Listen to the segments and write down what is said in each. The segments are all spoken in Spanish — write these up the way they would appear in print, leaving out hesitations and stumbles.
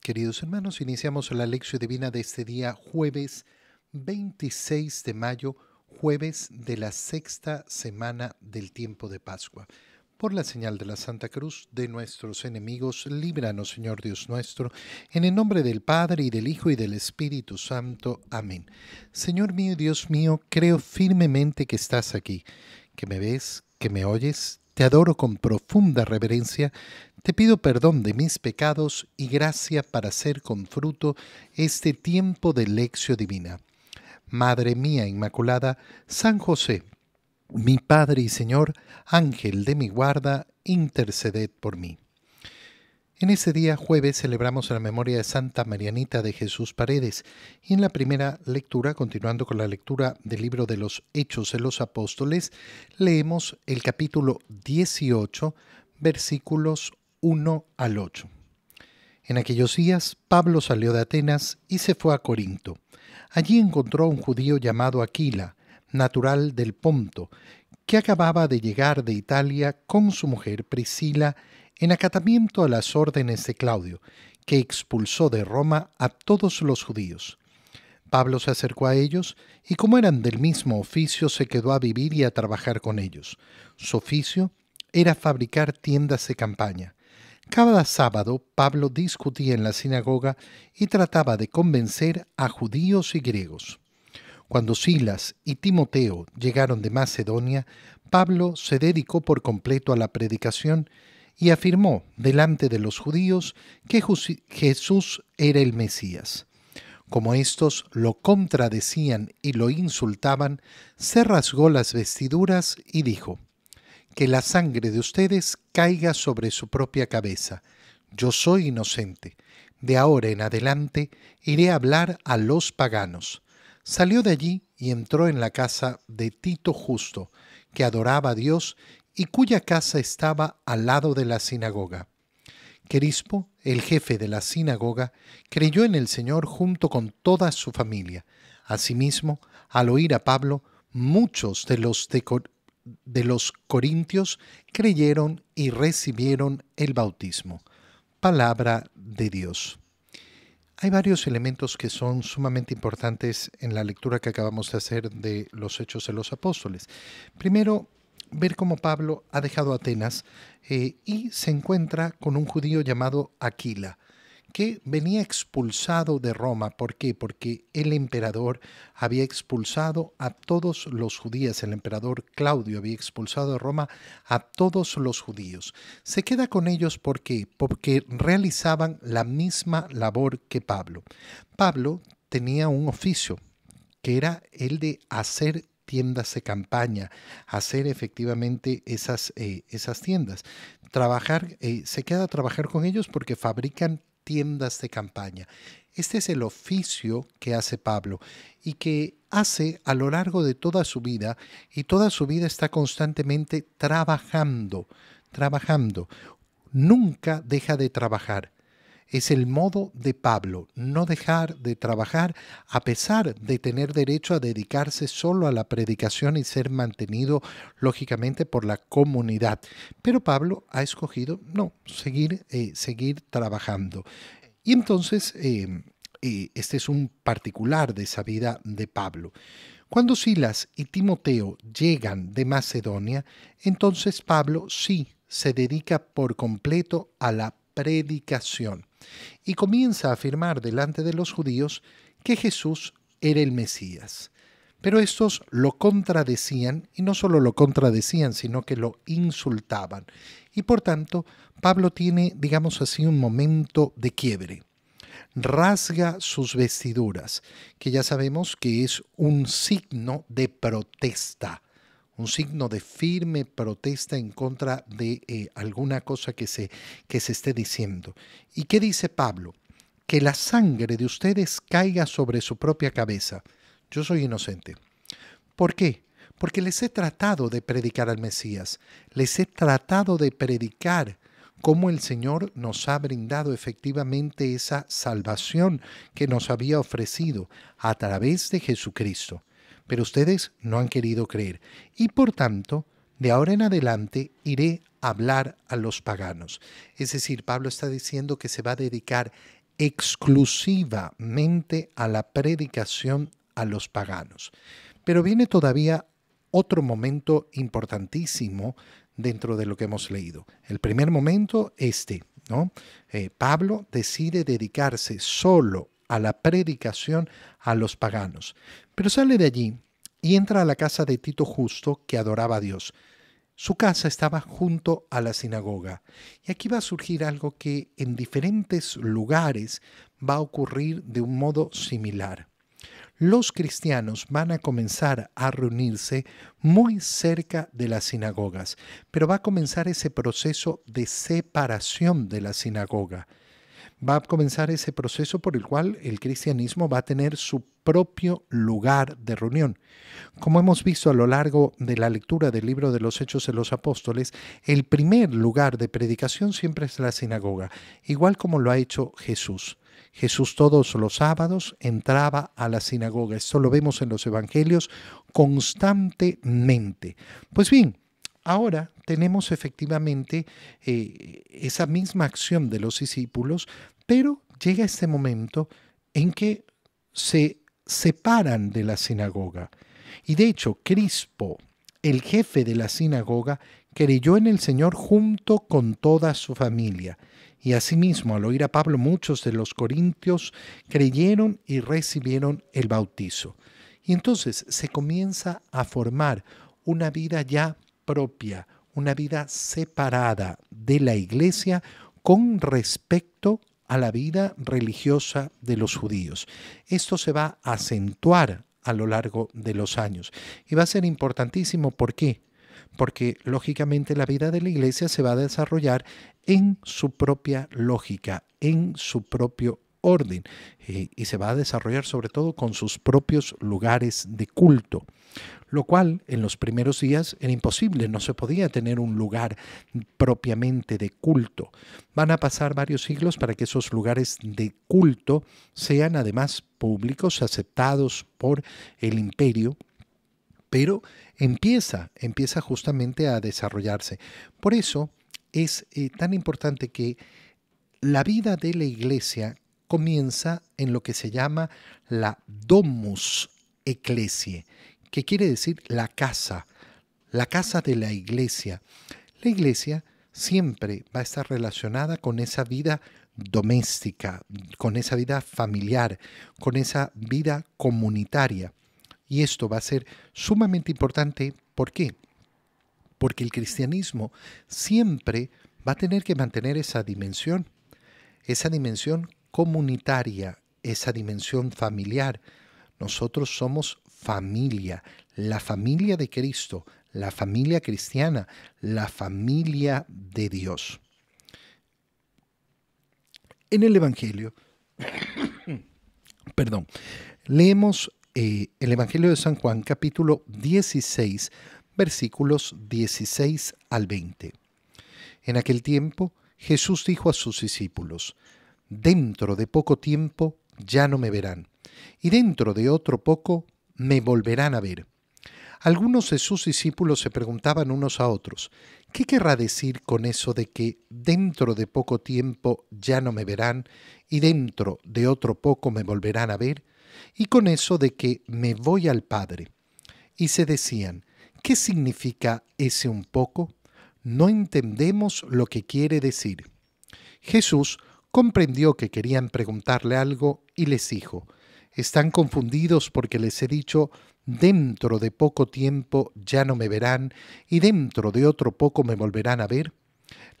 Queridos hermanos, iniciamos la lección divina de este día, jueves 26 de mayo, jueves de la sexta semana del tiempo de Pascua. Por la señal de la Santa Cruz de nuestros enemigos, líbranos, Señor Dios nuestro, en el nombre del Padre, y del Hijo, y del Espíritu Santo. Amén. Señor mío y Dios mío, creo firmemente que estás aquí, que me ves, que me oyes. Te adoro con profunda reverencia, te pido perdón de mis pecados y gracia para hacer con fruto este tiempo de lección divina. Madre mía Inmaculada, San José, mi Padre y Señor, Ángel de mi guarda, interceded por mí. En este día jueves celebramos la memoria de Santa Marianita de Jesús Paredes y en la primera lectura, continuando con la lectura del libro de los Hechos de los Apóstoles, leemos el capítulo 18, versículos 1 al 8. En aquellos días Pablo salió de Atenas y se fue a Corinto. Allí encontró a un judío llamado Aquila, natural del Ponto, que acababa de llegar de Italia con su mujer Priscila en acatamiento a las órdenes de Claudio, que expulsó de Roma a todos los judíos. Pablo se acercó a ellos y, como eran del mismo oficio, se quedó a vivir y a trabajar con ellos. Su oficio era fabricar tiendas de campaña. Cada sábado Pablo discutía en la sinagoga y trataba de convencer a judíos y griegos. Cuando Silas y Timoteo llegaron de Macedonia, Pablo se dedicó por completo a la predicación y afirmó delante de los judíos que Jesús era el Mesías. Como éstos lo contradecían y lo insultaban, se rasgó las vestiduras y dijo: «Que la sangre de ustedes caiga sobre su propia cabeza. Yo soy inocente. De ahora en adelante iré a hablar a los paganos». Salió de allí y entró en la casa de Tito Justo, que adoraba a Dios y cuya casa estaba al lado de la sinagoga. Crispo, el jefe de la sinagoga, creyó en el Señor junto con toda su familia. Asimismo, al oír a Pablo, muchos de los corintios creyeron y recibieron el bautismo. Palabra de Dios. Hay varios elementos que son sumamente importantes en la lectura que acabamos de hacer de los Hechos de los Apóstoles. Primero, ver cómo Pablo ha dejado Atenas y se encuentra con un judío llamado Aquila, que venía expulsado de Roma. ¿Por qué? Porque el emperador había expulsado a todos los judíos. El emperador Claudio había expulsado de Roma a todos los judíos. Se queda con ellos, ¿por qué? Porque realizaban la misma labor que Pablo. Pablo tenía un oficio, que era el de hacer tiendas de campaña, hacer efectivamente esas tiendas. Se queda a trabajar con ellos porque fabrican tiendas de campaña. Este es el oficio que hace Pablo y que hace a lo largo de toda su vida, y toda su vida está constantemente trabajando. Nunca deja de trabajar. Es el modo de Pablo, no dejar de trabajar a pesar de tener derecho a dedicarse solo a la predicación y ser mantenido, lógicamente, por la comunidad. Pero Pablo ha escogido seguir trabajando. Y entonces, este es un particular de esa vida de Pablo. Cuando Silas y Timoteo llegan de Macedonia, entonces Pablo sí se dedica por completo a la predicación y comienza a afirmar delante de los judíos que Jesús era el Mesías. Pero estos lo contradecían, y no solo lo contradecían, sino que lo insultaban. Y por tanto, Pablo tiene, digamos así, un momento de quiebre. Rasga sus vestiduras, que ya sabemos que es un signo de protesta, un signo de firme protesta en contra de alguna cosa que se esté diciendo. ¿Y qué dice Pablo? Que la sangre de ustedes caiga sobre su propia cabeza. Yo soy inocente. ¿Por qué? Porque les he tratado de predicar al Mesías, les he tratado de predicar cómo el Señor nos ha brindado efectivamente esa salvación que nos había ofrecido a través de Jesucristo. Pero ustedes no han querido creer y por tanto, de ahora en adelante iré a hablar a los paganos. Es decir, Pablo está diciendo que se va a dedicar exclusivamente a la predicación a los paganos. Pero viene todavía otro momento importantísimo dentro de lo que hemos leído. El primer momento, ¿no? Pablo decide dedicarse solo a la predicación a los paganos. Pero sale de allí y entra a la casa de Tito Justo, que adoraba a Dios. Su casa estaba junto a la sinagoga. Y aquí va a surgir algo que en diferentes lugares va a ocurrir de un modo similar. Los cristianos van a comenzar a reunirse muy cerca de las sinagogas, pero va a comenzar ese proceso de separación de la sinagoga. Va a comenzar ese proceso por el cual el cristianismo va a tener su propio lugar de reunión. Como hemos visto a lo largo de la lectura del libro de los Hechos de los Apóstoles, el primer lugar de predicación siempre es la sinagoga, igual como lo ha hecho Jesús. Jesús todos los sábados entraba a la sinagoga. Esto lo vemos en los evangelios constantemente. Pues bien, ahora tenemos efectivamente esa misma acción de los discípulos, pero llega este momento en que se separan de la sinagoga. Y de hecho, Crispo, el jefe de la sinagoga, creyó en el Señor junto con toda su familia. Y asimismo, al oír a Pablo, muchos de los corintios creyeron y recibieron el bautizo. Y entonces se comienza a formar una vida ya propia, una vida separada de la iglesia con respecto a la vida religiosa de los judíos. Esto se va a acentuar a lo largo de los años y va a ser importantísimo. ¿Por qué? Porque lógicamente la vida de la iglesia se va a desarrollar en su propia lógica, en su propio orden, y se va a desarrollar sobre todo con sus propios lugares de culto, lo cual en los primeros días era imposible, no se podía tener un lugar propiamente de culto. Van a pasar varios siglos para que esos lugares de culto sean además públicos, aceptados por el imperio, pero empieza justamente a desarrollarse. Por eso es tan importante que la vida de la iglesia comienza en lo que se llama la domus ecclesiae, que quiere decir la casa de la iglesia. La iglesia siempre va a estar relacionada con esa vida doméstica, con esa vida familiar, con esa vida comunitaria. Y esto va a ser sumamente importante. ¿Por qué? Porque el cristianismo siempre va a tener que mantener esa dimensión comunitaria, esa dimensión familiar. Nosotros somos familia, la familia de Cristo, la familia cristiana, la familia de Dios. En el Evangelio, leemos el Evangelio de San Juan, capítulo 16, versículos 16 al 20. En aquel tiempo, Jesús dijo a sus discípulos: dentro de poco tiempo ya no me verán, y dentro de otro poco me volverán a ver. Algunos de sus discípulos se preguntaban unos a otros: ¿qué querrá decir con eso de que dentro de poco tiempo ya no me verán y dentro de otro poco me volverán a ver? Y con eso de que me voy al Padre. Y se decían: ¿qué significa ese un poco? No entendemos lo que quiere decir. Jesús comprendió que querían preguntarle algo y les dijo: ¿están confundidos porque les he dicho dentro de poco tiempo ya no me verán y dentro de otro poco me volverán a ver?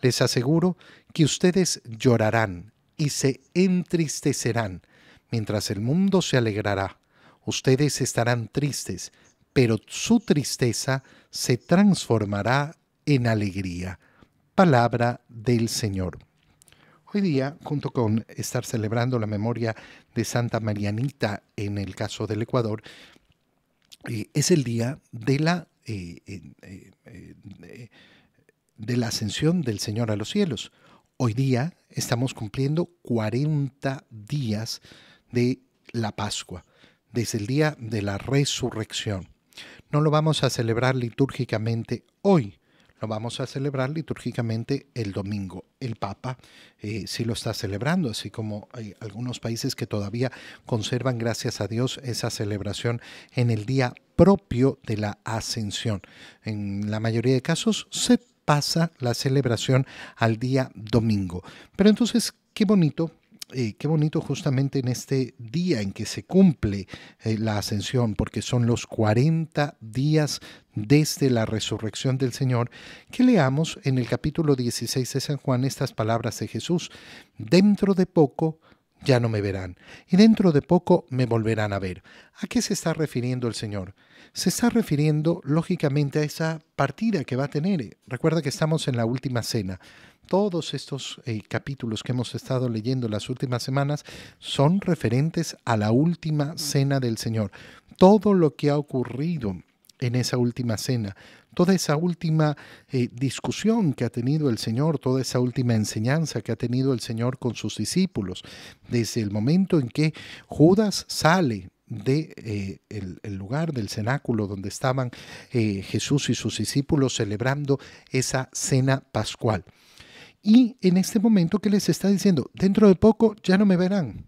Les aseguro que ustedes llorarán y se entristecerán, mientras el mundo se alegrará. Ustedes estarán tristes, pero su tristeza se transformará en alegría. Palabra del Señor. Hoy día, junto con estar celebrando la memoria de Santa Marianita en el caso del Ecuador, es el día de la ascensión del Señor a los cielos. Hoy día estamos cumpliendo 40 días de la Pascua, desde el día de la resurrección. No lo vamos a celebrar litúrgicamente hoy, lo vamos a celebrar litúrgicamente el domingo. El Papa sí lo está celebrando, así como hay algunos países que todavía conservan, gracias a Dios, esa celebración en el día propio de la Ascensión. En la mayoría de casos se pasa la celebración al día domingo. Pero entonces, qué bonito justamente en este día en que se cumple la ascensión, porque son los 40 días desde la resurrección del Señor, que leamos en el capítulo 16 de San Juan estas palabras de Jesús: dentro de poco ya no me verán, y dentro de poco me volverán a ver. ¿A qué se está refiriendo el Señor? Se está refiriendo, lógicamente, a esa partida que va a tener. Recuerda que estamos en la última cena. Todos estos capítulos que hemos estado leyendo las últimas semanas son referentes a la última cena del Señor. Todo lo que ha ocurrido en esa última cena, toda esa última discusión que ha tenido el Señor, toda esa última enseñanza que ha tenido el Señor con sus discípulos, desde el momento en que Judas sale de el lugar del cenáculo donde estaban Jesús y sus discípulos celebrando esa cena pascual. Y en este momento, ¿qué les está diciendo? Dentro de poco ya no me verán.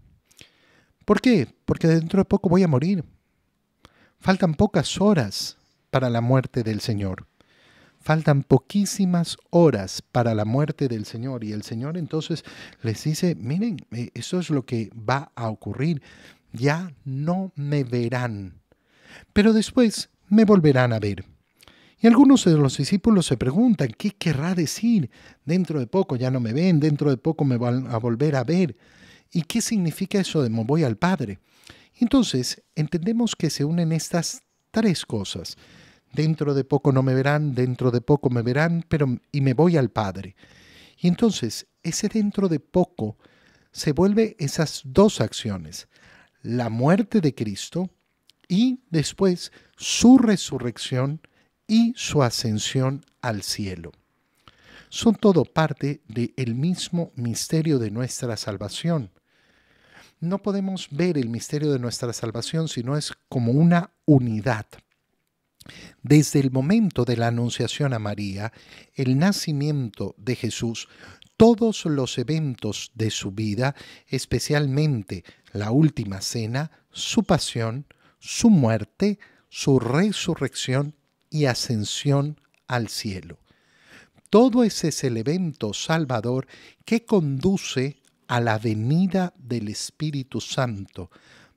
¿Por qué? Porque dentro de poco voy a morir. Faltan pocas horas para la muerte del Señor. Faltan poquísimas horas para la muerte del Señor. Y el Señor entonces les dice, miren, eso es lo que va a ocurrir. Ya no me verán, pero después me volverán a ver. Y algunos de los discípulos se preguntan, ¿qué querrá decir? Dentro de poco ya no me ven, dentro de poco me van a volver a ver. ¿Y qué significa eso de me voy al Padre? Entonces, entendemos que se unen estas tres cosas. Dentro de poco no me verán, dentro de poco me verán, y me voy al Padre. Y entonces, ese dentro de poco se vuelve esas dos acciones: la muerte de Cristo y después su resurrección y su ascensión al cielo. Son todo parte del mismo misterio de nuestra salvación. No podemos ver el misterio de nuestra salvación si no es como una unidad. Desde el momento de la anunciación a María, el nacimiento de Jesús, todos los eventos de su vida, especialmente la última cena, su pasión, su muerte, su resurrección y ascensión al cielo. Todo ese es el evento salvador que conduce a la venida del Espíritu Santo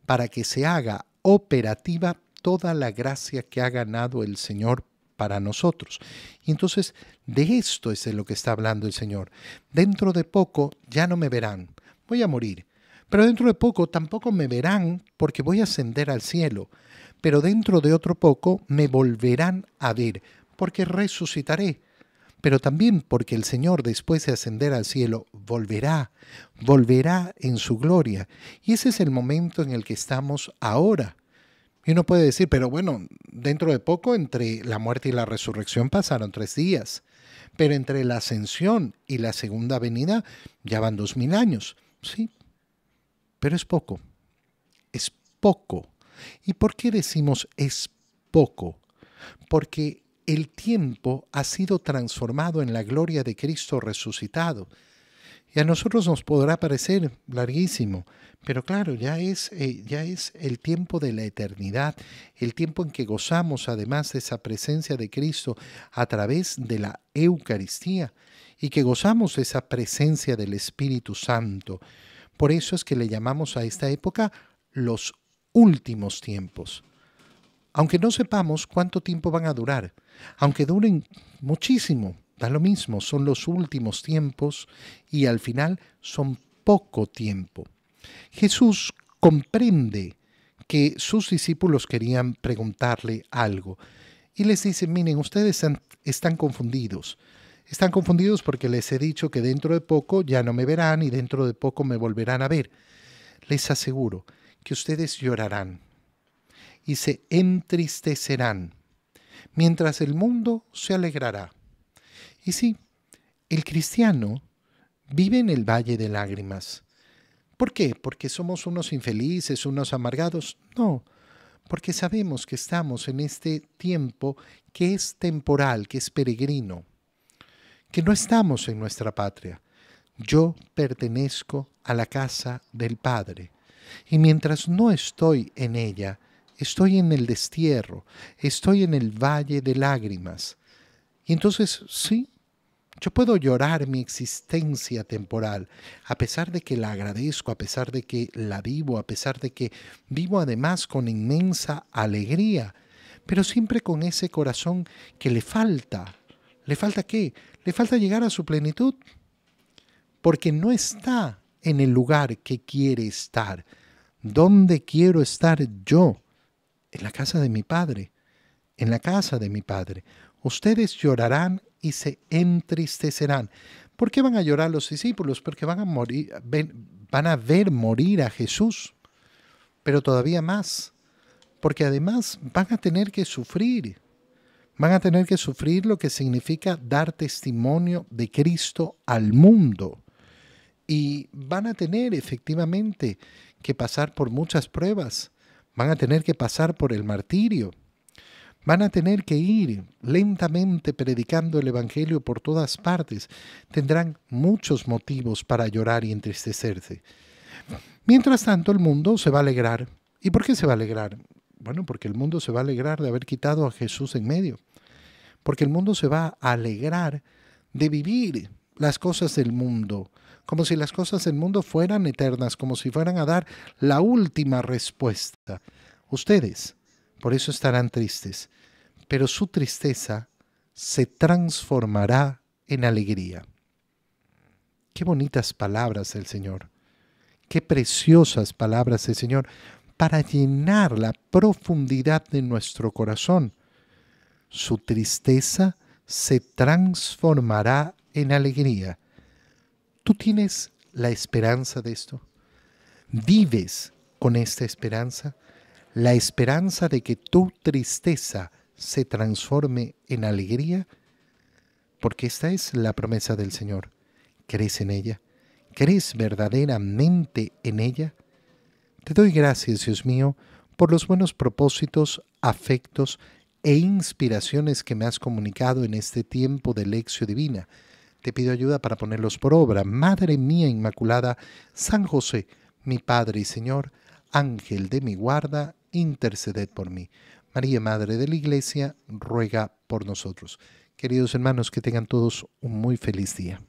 para que se haga operativa toda la gracia que ha ganado el Señor para nosotros. Y entonces de esto es de lo que está hablando el Señor. Dentro de poco ya no me verán, voy a morir. Pero dentro de poco tampoco me verán porque voy a ascender al cielo. Pero dentro de otro poco me volverán a ver porque resucitaré. Pero también porque el Señor, después de ascender al cielo, volverá en su gloria. Y ese es el momento en el que estamos ahora. Y uno puede decir, pero bueno, dentro de poco entre la muerte y la resurrección pasaron 3 días. Pero entre la ascensión y la segunda venida ya van 2000 años. Sí, pero es poco. Es poco. ¿Y por qué decimos es poco? Porque el tiempo ha sido transformado en la gloria de Cristo resucitado. Y a nosotros nos podrá parecer larguísimo, pero claro, ya es el tiempo de la eternidad, el tiempo en que gozamos además de esa presencia de Cristo a través de la Eucaristía y que gozamos de esa presencia del Espíritu Santo. Por eso es que le llamamos a esta época los últimos tiempos. Aunque no sepamos cuánto tiempo van a durar, aunque duren muchísimo, da lo mismo, son los últimos tiempos y al final son poco tiempo. Jesús comprende que sus discípulos querían preguntarle algo y les dice, miren, ustedes están confundidos. Están confundidos porque les he dicho que dentro de poco ya no me verán y dentro de poco me volverán a ver. Les aseguro que ustedes llorarán y se entristecerán, mientras el mundo se alegrará. Y sí, el cristiano vive en el valle de lágrimas. ¿Por qué? ¿Porque somos unos infelices, unos amargados? No, porque sabemos que estamos en este tiempo que es temporal, que es peregrino. que no estamos en nuestra patria. Yo pertenezco a la casa del Padre. Y mientras no estoy en ella, estoy en el destierro, estoy en el valle de lágrimas. Y entonces, sí, yo puedo llorar mi existencia temporal, a pesar de que la agradezco, a pesar de que la vivo, a pesar de que vivo además con inmensa alegría, pero siempre con ese corazón que le falta. ¿Le falta qué? Le falta llegar a su plenitud, porque no está en el lugar que quiere estar. ¿Dónde quiero estar yo? En la casa de mi Padre, en la casa de mi Padre. Ustedes llorarán y se entristecerán. ¿Por qué van a llorar los discípulos? Porque van a morir, van a ver morir a Jesús, pero todavía más, porque además van a tener que sufrir. Van a tener que sufrir lo que significa dar testimonio de Cristo al mundo. Y van a tener efectivamente que pasar por muchas pruebas. Van a tener que pasar por el martirio. Van a tener que ir lentamente predicando el Evangelio por todas partes. Tendrán muchos motivos para llorar y entristecerse. Mientras tanto, el mundo se va a alegrar. ¿Y por qué se va a alegrar? Bueno, porque el mundo se va a alegrar de haber quitado a Jesús en medio. Porque el mundo se va a alegrar de vivir las cosas del mundo, como si las cosas del mundo fueran eternas, como si fueran a dar la última respuesta. Ustedes, por eso estarán tristes, pero su tristeza se transformará en alegría. Qué bonitas palabras del Señor, qué preciosas palabras del Señor para llenar la profundidad de nuestro corazón. Su tristeza se transformará en alegría. ¿Tú tienes la esperanza de esto? ¿Vives con esta esperanza? La esperanza de que tu tristeza se transforme en alegría, porque esta es la promesa del Señor. ¿Crees en ella? ¿Crees verdaderamente en ella? Te doy gracias, Dios mío, por los buenos propósitos, afectos e inspiraciones que me has comunicado en este tiempo de Lección Divina. Te pido ayuda para ponerlos por obra. Madre mía Inmaculada, San José, mi Padre y Señor, Ángel de mi guarda, interceded por mí. María, Madre de la Iglesia, ruega por nosotros. Queridos hermanos, que tengan todos un muy feliz día.